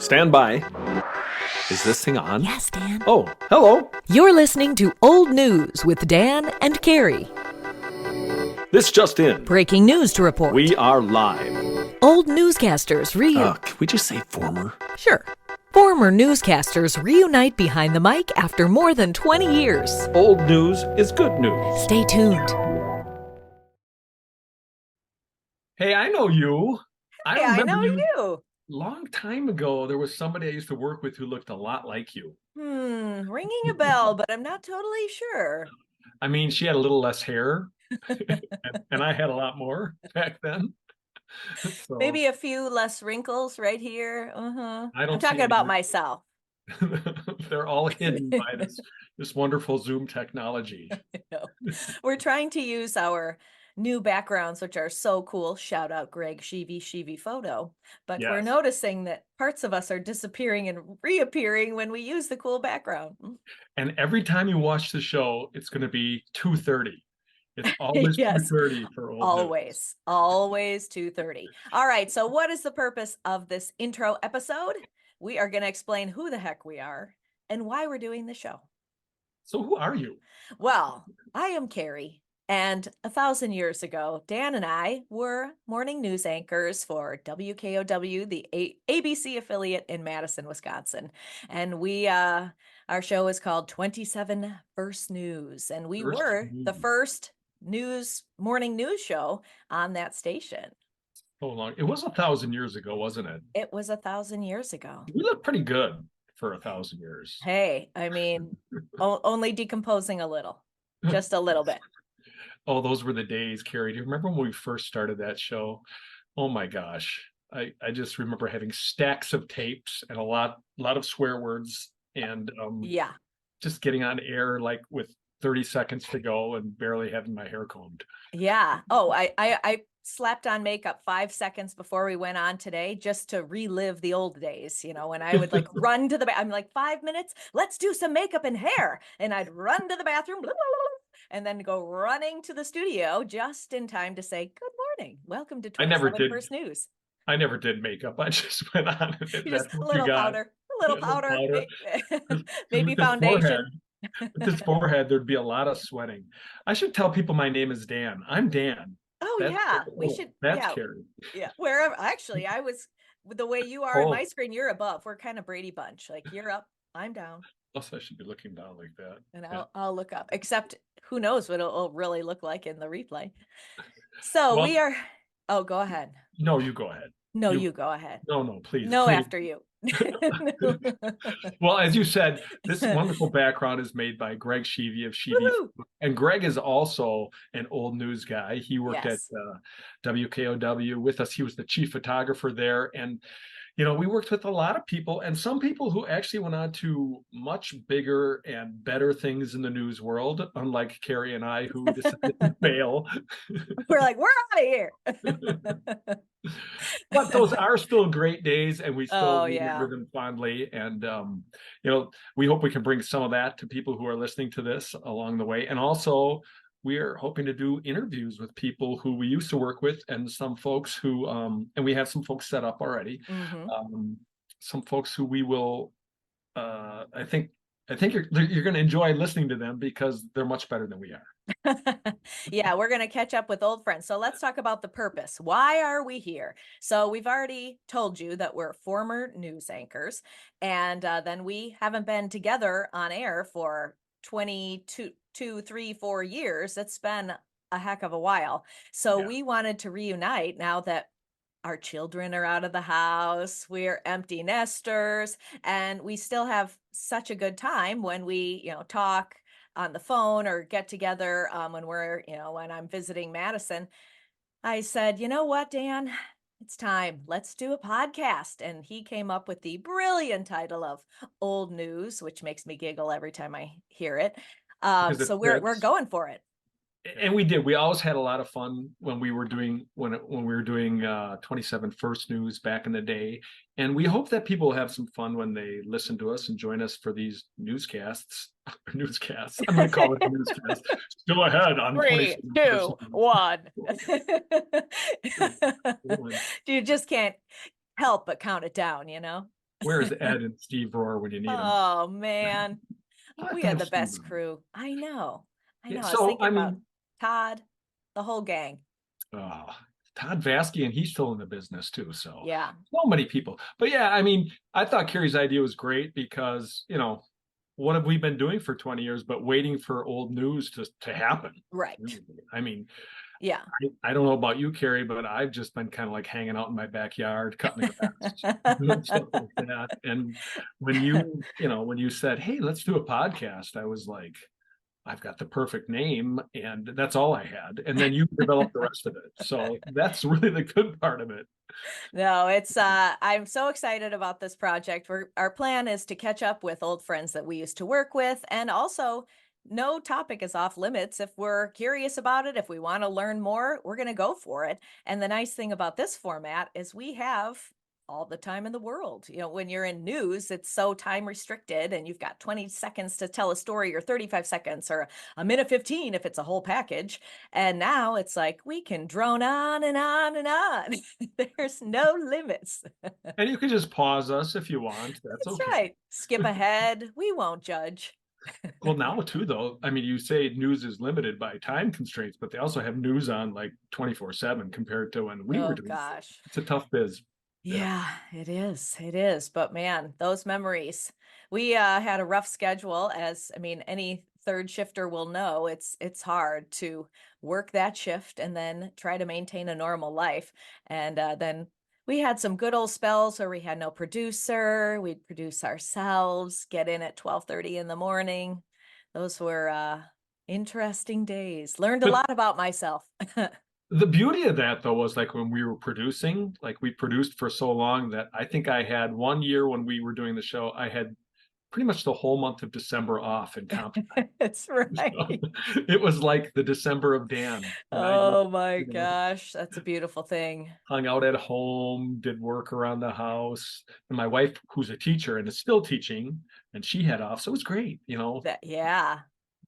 Stand by. Is this thing on? Yes, Dan. Oh, hello. You're listening to Old News with Dan and Carrie. This just in. Breaking news to report. We are live. Old newscasters Can we just say former? Sure. Former newscasters reunite behind the mic after more than 20 years. Old news is good news. Stay tuned. Hey, I know you. Hey, I know you. Long time ago, there was somebody I used to work with who looked a lot like you. Ringing a bell, but I'm not totally sure. I mean, she had a little less hair, and I had a lot more back then. So, Maybe a few less wrinkles right here. I don't I'm see talking any about wrinkles. myself. They're all hidden by this wonderful Zoom technology. No. We're trying to use our new backgrounds, which are so cool. Shout out Greg Sheevy Photo. But we're Yes. noticing that parts of us are disappearing and reappearing when we use the cool background. And every time you watch the show, it's going to be 2:30. It's always Yes. 2:30 for old news. Always 2:30. All right. So what is the purpose of this intro episode? We are going to explain who the heck we are and why we're doing the show. So who are you? Well, I am Carrie, and 1,000 years ago, Dan and I were morning news anchors for WKOW, the ABC affiliate in Madison, Wisconsin. And our show is called 27 First News, and we First were the News. first morning news show on that station. So long. It was 1,000 years ago, wasn't it? It was 1,000 years ago. We look pretty good for 1,000 years. Hey, I mean, only decomposing a little, just a little bit. Oh, those were the days, Carrie. Do you remember when we first started that show? Oh my gosh. I just remember having stacks of tapes and a lot of swear words and Yeah. just getting on air like with 30 seconds to go and barely having my hair combed. Yeah. Oh, I slapped on makeup 5 seconds before we went on today just to relive the old days, when I would like run to I'm like 5 minutes, let's do some makeup and hair. And I'd run to the bathroom, blah, blah, blah, and then go running to the studio just in time to say, good morning. Welcome to 27 First News. I never did makeup. I just went on and You that's just a what little you got. powder, a little powder, maybe With this foundation. With this forehead, there'd be a lot of sweating. I should tell people my name is Dan. I'm Dan. Oh, yeah. We should. That's Yeah. Carrie. Yeah. Wherever. Actually, I was the way you are on Oh. my screen, you're above. We're kind of Brady Bunch. Like you're up, I'm down. Plus, I should be looking down like that. And Yeah. I'll look up. Except who knows what it'll really look like in the replay. So Well, we are. Oh, go ahead. No, you go ahead. No, you go ahead. No, please. No, please. after you. Well, as you said, this wonderful background is made by Greg Sheevy of Sheevy. Woohoo! And Greg is also an old news guy. He worked Yes. at WKOW with us. He was the chief photographer there. And, we worked with a lot of people and some people who actually went on to much bigger and better things in the news world, unlike Carrie and I, who decided to fail. We're like, we're out of here. But those are still great days and we still yeah. remember them fondly. And, we hope we can bring some of that to people who are listening to this along the way. And also, we are hoping to do interviews with people who we used to work with and some folks who, and we have some folks set up already. Mhm. Some folks who we will, I think you're going to enjoy listening to them because they're much better than we are. Yeah, we're going to catch up with old friends. So let's talk about the purpose. Why are we here? So we've already told you that we're former news anchors, and then we haven't been together on air for 22, 3, 4 years. It's been a heck of a while. So Yeah. we wanted to reunite now that our children are out of the house, we're empty nesters, and we still have such a good time when we, talk on the phone or get together when we're, when I'm visiting Madison. I said, you know what, Dan? It's time. Let's do a podcast. And he came up with the brilliant title of Old News, which makes me giggle every time I hear it. Because it So we're fits. going for it. And we did. We always had a lot of fun when we were doing 27 First News back in the day. And we hope that people have some fun when they listen to us and join us for these newscasts. Newscasts. I'm going to call it a newscast. Still ahead on 3, 2, 1. You just can't help but count it down, Where's Ed and Steve Rohr when you need them? Oh man, I'd like we to had have the Steve best on. crew. I know. I Yeah, know. I was so thinking I about mean, Todd, the whole gang. uh, Todd Vasky, and he's still in the business too. So Yeah, so many people. But yeah, I mean, I thought Carrie's idea was great because what have we been doing for 20 years but waiting for old news to happen? right. I mean, Yeah. I don't know about you, Carrie, but I've just been kind of like hanging out in my backyard, cutting the grass, doing stuff like that. And when you said, "Hey, let's do a podcast," I was like, I've got the perfect name, and that's all I had. And then you developed the rest of it. So that's really the good part of it. No, it's I'm so excited about this project. Our plan is to catch up with old friends that we used to work with, and also no topic is off limits. If we're curious about it, if we want to learn more, we're going to go for it. And the nice thing about this format is we have all the time in the world. When you're in news, it's so time restricted and you've got 20 seconds to tell a story, or 35 seconds, or a minute 15 if it's a whole package. And now it's like we can drone on and on and on. There's no limits. And you can just pause us if you want. That's That's okay. right. Skip ahead. We won't judge. Well, now too, though, I mean, you say news is limited by time constraints, but they also have news on like 24/7 compared to when we were Oh doing it. gosh. It's a tough biz. Yeah. Yeah, it is. It is. But man, those memories. We had a rough schedule, as I mean, any third shifter will know. It's hard to work that shift and then try to maintain a normal life. And then we had some good old spells where we had no producer. We'd produce ourselves, get in at 12:30 in the morning. Those were interesting days. Learned a But lot about myself. the beauty of that, though, was like when we were producing, like we produced for so long that I think I had one year when we were doing the show, I had pretty much the whole month of December off in comp time. That's So right. it was like the December of Dan. And I just, Oh my you know, gosh, that's a beautiful thing. hung out at home, did work around the house. And my wife, who's a teacher and is still teaching, and she had off. So it was great. Yeah.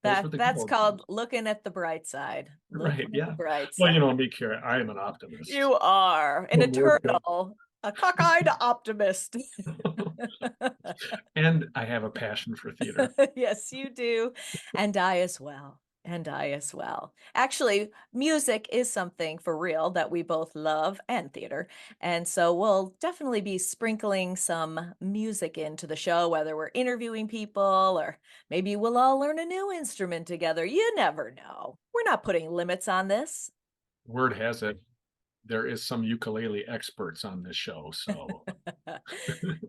Those were the good That's old times. called looking at the bright side. Right. Looking at the Yeah. bright Well, side. me, Kara, I am an optimist. You are an No more joke. eternal, a cockeyed optimist. And I have a passion for theater. Yes, you do. And I as well. And I as well. Actually, music is something for real that we both love, and theater. And so we'll definitely be sprinkling some music into the show, whether we're interviewing people or maybe we'll all learn a new instrument together. You never know. We're not putting limits on this. Word has it, there is some ukulele experts on this show. So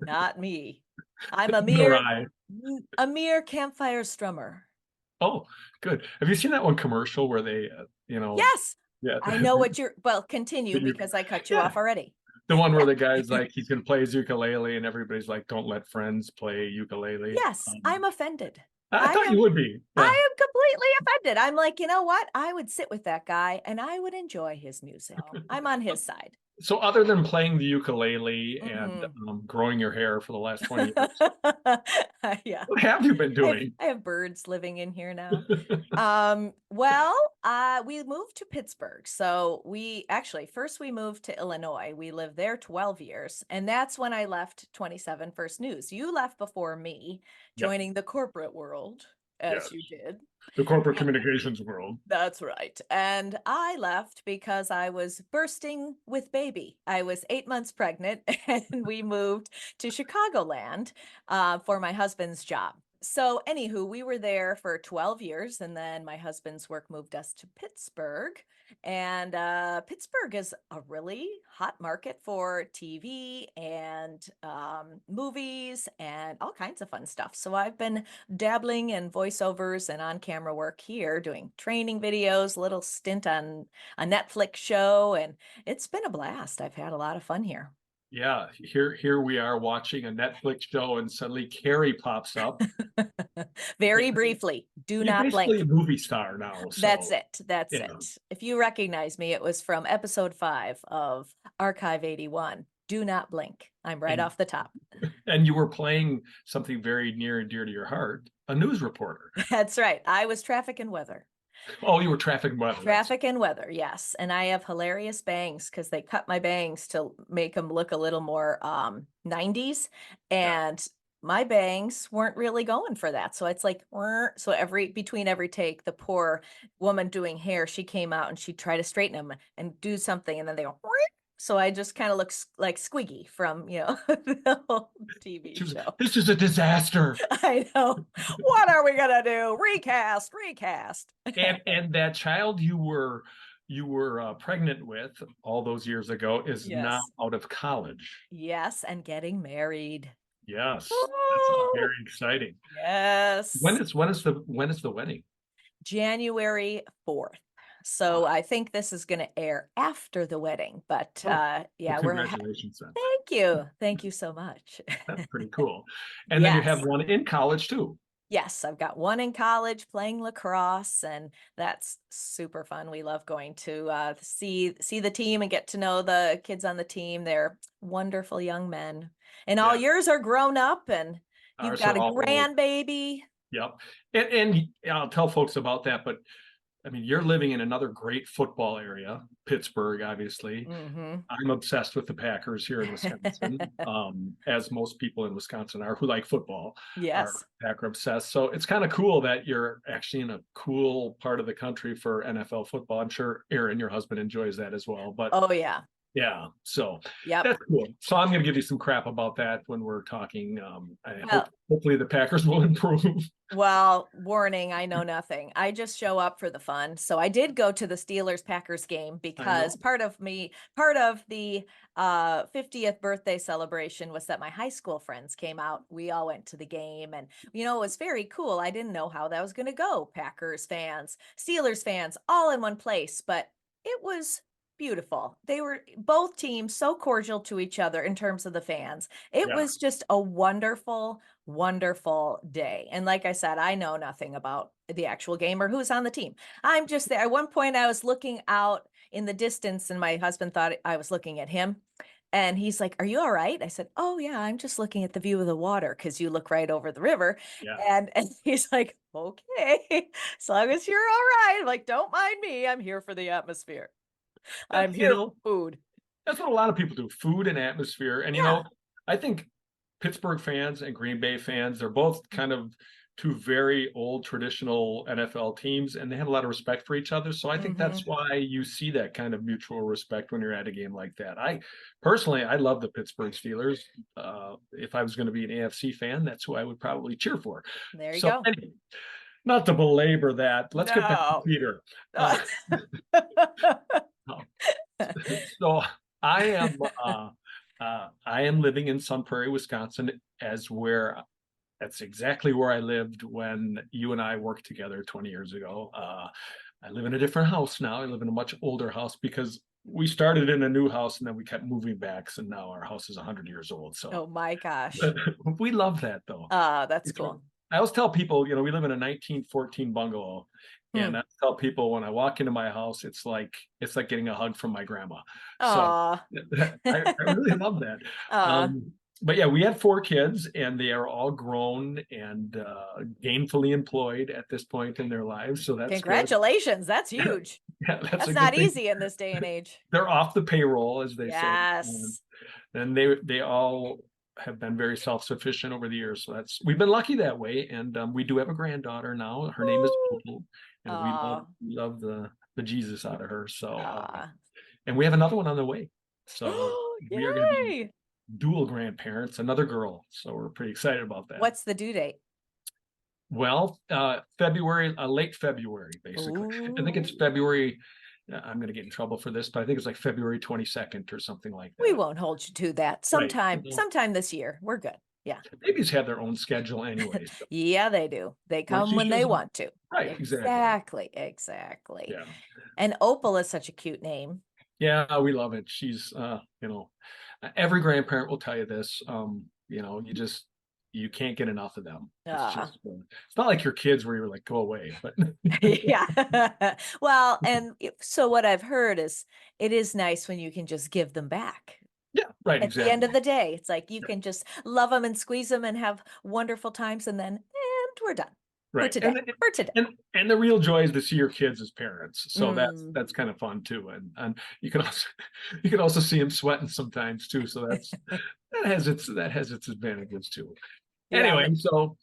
Not me. I'm nor I. a mere campfire strummer. Oh, good. Have you seen that one commercial where Yes, yeah, I know what well, continue you, because I cut you yeah, off already. the one where the guy's like he's gonna play his ukulele and everybody's like, "Don't let friends play ukulele." Yes, I'm offended. I I thought you am would be. Yeah. I am completely offended. I'm like, you know what? I would sit with that guy and I would enjoy his music. I'm on his side. So other than playing the ukulele and Mhm. growing your hair for the last 20 years, Yeah. what have you been doing? I have birds living in here now. Well, we moved to Pittsburgh. So we actually first we moved to Illinois. We lived there 12 years, and that's when I left 27 First News. You left before me, Yeah. joining the corporate world, as Yes. you did. The corporate communications world. That's right. And I left because I was bursting with baby. I was 8 months pregnant, and we moved to Chicagoland for my husband's job. So, anywho, we were there for 12 years, and then my husband's work moved us to Pittsburgh. And Pittsburgh is a really hot market for TV and movies and all kinds of fun stuff. So, I've been dabbling in voiceovers and on camera work here, doing training videos, a little stint on a Netflix show, and it's been a blast. I've had a lot of fun here. Yeah, here we are watching a Netflix show and suddenly Carrie pops up. Very briefly, do You're not basically a blink. movie star now. That's So it. That's yeah. it. If you recognize me, it was from episode 5 of Archive 81. Do not blink. I'm right And off the top. and you were playing something very near and dear to your heart, a news reporter. That's right. I was traffic and weather. Oh, you were traffic and weather. That's Traffic and weather, yes. And I have hilarious bangs because they cut my bangs to make them look a little more 90s. yeah. And my bangs weren't really going for that. So it's like, "Whir." So every between every take, the poor woman doing hair, she came out and she tried to straighten them and do something, and then they go, "Whir." So I just kind of look like Squiggy from, the whole TV show. This is a disaster. I know. What are we gonna do? Recast, recast. And that child you were pregnant with all those years ago is now Yes. out of college. Yes, and getting married. Yes, that's Oh, very exciting. yes. When is the wedding? January 4th. So Wow. I think this is going to air after the wedding, but Oh, well, yeah, congratulations then. thank you. Thank you so much. That's pretty cool. And then you have Yes. one in college too. Yes, I've got one in college playing lacrosse, and that's super fun. We love going to see the team and get to know the kids on the team. They're wonderful young men, and all Yeah, yours are grown up, and you've ours got are a all old. grandbaby. Yep. And I'll tell folks about that, but I mean, you're living in another great football area, Pittsburgh, obviously. Hmm. I'm obsessed with the Packers here in Wisconsin, as most people in Wisconsin are who like football are Yes. Packer obsessed. So it's kind of cool that you're actually in a cool part of the country for NFL football. I'm sure Aaron, your husband, enjoys that as well. But Oh yeah. yeah, so Yep. that's cool. So I'm going to give you some crap about that when we're talking. I Well, hopefully the Packers will improve. Well, warning, I know nothing. I just show up for the fun. So I did go to the Steelers Packers game I know. because part of the 50th birthday celebration was that my high school friends came out. We all went to the game, and it was very cool. I didn't know how that was going to go. Packers fans, Steelers fans, all in one place, but it was beautiful. They were both teams so cordial to each other in terms of the fans. It Yeah, was just a wonderful day. And like I said, I know nothing about the actual game or who's on the team. I'm just there. At one point, I was looking out in the distance, and my husband thought I was looking at him. And he's like, "Are you all right?" I said, "Oh, yeah, I'm just looking at the view of the water because you look right over the river." yeah. And he's like, "Okay, as long as you're all right." I'm like, "Don't mind me. I'm here for the atmosphere. I'm That's here for food." That's what a lot of people do, food and atmosphere. And Yeah. I think Pittsburgh fans and Green Bay fans are both kind of two very old traditional NFL teams, and they have a lot of respect for each other. So I think Hmm. that's why you see that kind of mutual respect when you're at a game like that. I personally, I love the Pittsburgh Steelers. If I was going to be an AFC fan, that's who I would probably cheer for. There you So go. anyway, not to belabor that, let's get back to No. Peter. Uh, so I am I am living in Sun Prairie, Wisconsin, as where that's exactly where I lived when you and I worked together 20 years ago. I live in a different house now. I live in a much older house because we started in a new house and then we kept moving back. So now our house is 100 years old. So Oh my gosh. we love that though. That's It's, cool. I always tell people, we live in a 1914 bungalow, Hmm. and I tell people when I walk into my house, it's like getting a hug from my grandma. So Aw. I really love that. Aw. But yeah, we had four kids, and they are all grown and gainfully employed at this point in their lives. So that's good. Congratulations. That's huge. Yeah, that's a That's good not thing. easy in this day and age. They're off the payroll, as they say. Yes. And they all have been very self-sufficient over the years. So we've been lucky that way. And we do have a granddaughter now. Her name is Woo. Opal, and we love Aw. love the Jesus out of her. So Aw. and we have another one on the way. So we are going to be Yay. dual grandparents, another girl. So we're pretty excited about that. What's the due date? Well, February, late February, basically. I think it's Ooh. February. I'm going to get in trouble for this, but I think it's like February 22nd or something like We that. won't hold you to that. Right. Sometime this year. We're good. Yeah. Babies have their own schedule anyway. So Yeah, they do. They once come you when they choose them, want to. right, exactly. Exactly. Yeah. And Opal is such a cute name. Yeah, we love it. She's, every grandparent will tell you this. You can't get enough of them. It's Ah. just, it's not like your kids where you're like, go away, but Yeah. Well, and so what I've heard is it is nice when you can just give them back. yeah, right, At the end of exactly. the day, it's like you can just love them and squeeze them and have wonderful times, and then we're done. Right. today. For today. And the real joy is to see your kids as parents. So Mm. that's kind of fun too. And you can also you can also see them sweating sometimes too. So that has its advantages too. Yeah. Anyway, so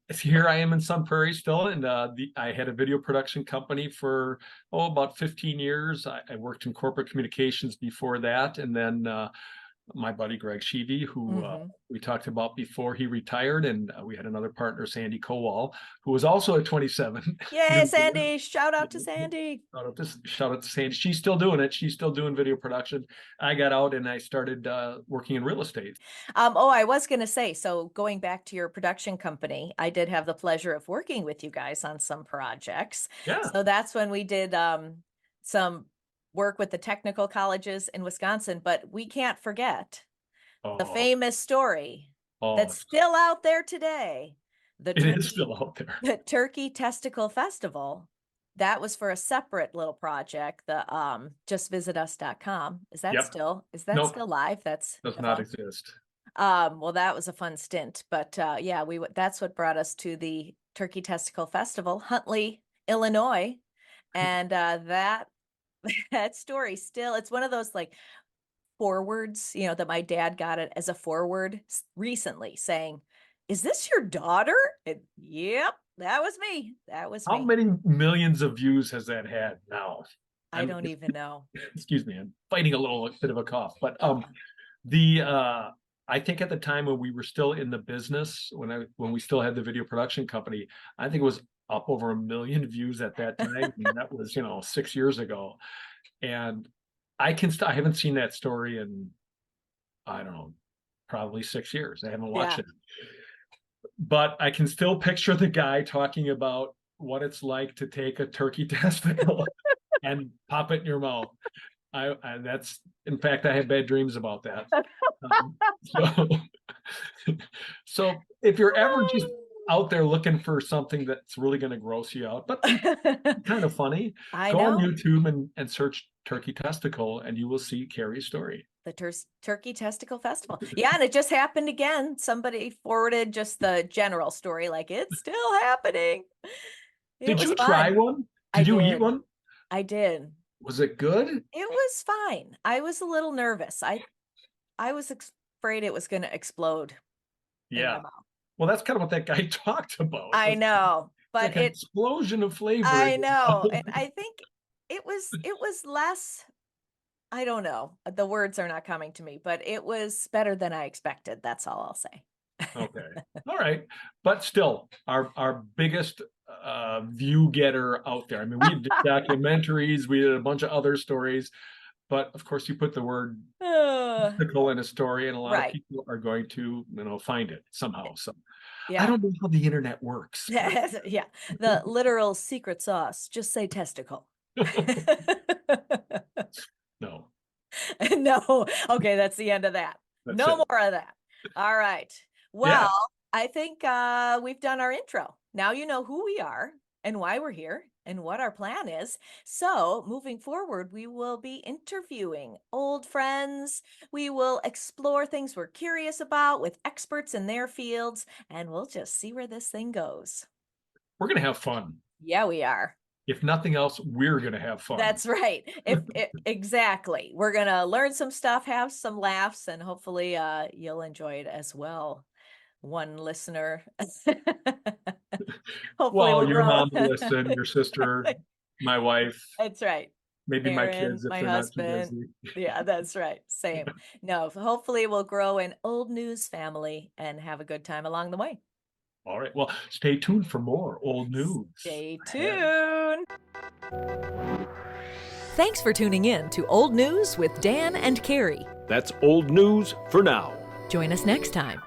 here I am in Sun Prairie still, and I had a video production company for about 15 years. I worked in corporate communications before that, and then my buddy Greg Sheevy, who Mhm. we talked about before he retired, and we had another partner, Sandy Kowal, who was also at 27. Yay, Sandy. Shout out to Sandy. Shout out to Sandy. She's still doing it. She's still doing video production. I got out and I started working in real estate. Oh, I was going to say, so going back to your production company, I did have the pleasure of working with you guys on some projects. Yeah. So that's when we did some work with the technical colleges in Wisconsin, but we can't forget the Oh, famous story oh, that's still out there today. The it is turkey, still out there. the Turkey Testicle Festival. That was for a separate little project, the justvisitus.com. Is that Yep. still Nope. live? That's Does not exist. well, that was a fun stint, but yeah, that's what brought us to the Turkey Testicle Festival, Huntley, Illinois, and that that story still, it's one of those like forwards, that my dad got it as a forward recently saying, "Is this your daughter?" Yep, that was me. That was How me. many millions of views has that had now? I don't even know. Excuse me, I'm fighting a little bit of a cough, but Uh, the I think at the time when we were still in the business, when we still had the video production company, I think it was up over 1 million views at that time. And that was 6 years ago. And I haven't seen that story in, I don't know, probably 6 years. I haven't watched yeah. it, but I can still picture the guy talking about what it's like to take a turkey testicle and pop it in your mouth. That's, in fact, I have bad dreams about that. So, so if you're ever just out there looking for something that's really going to gross you out, but kind of funny, I go on know. YouTube and search turkey testicle, and you will see Carrie's story. The Turkey Testicle Festival. Yeah, and it just happened again. Somebody forwarded just the general story, like it's still happening. It Did was you try fun. one? I Did you eat did. one? I did. Was it good? It was fine. I was a little nervous. I was afraid it was going to explode in my Yeah. mouth. Well, that's kind of what that guy talked about. I Was know, but like an explosion of flavor in I your know, mouth. and I think it was less. I don't know. The words are not coming to me, but it was better than I expected. That's all I'll say. Okay. All right. But still, our biggest view getter out there. I mean, we did documentaries, we did a bunch of other stories, but of course you put the word Uh, mystical in a story and a lot of right. people are going to, find it somehow. So I Yeah. don't know how the internet works, but Yeah. The literal secret sauce. Just say testicle. no. No. Okay, that's the end of that. That's No it. more of that. All right. Yeah. Well, I think we've done our intro. Now you know who we are and why we're here and what our plan is. So, moving forward, we will be interviewing old friends. We will explore things we're curious about with experts in their fields, and we'll just see where this thing goes. We're gonna have fun. Yeah, we are. If nothing else, we're gonna have fun. That's right. Exactly. We're going to learn some stuff, have some laughs, and hopefully you'll enjoy it as well. One listener. Hopefully Well, we'll your grow. mom will listen, your sister, my wife, That's right. maybe my Aaron, kids if my they're not too husband. busy. Yeah, that's right. Same. No, hopefully we'll grow an old news family and have a good time along the way. All right. Well, stay tuned for more old news. Stay ahead. tuned. Thanks for tuning in to Old News with Dan and Carrie. That's old news for now. Join us next time.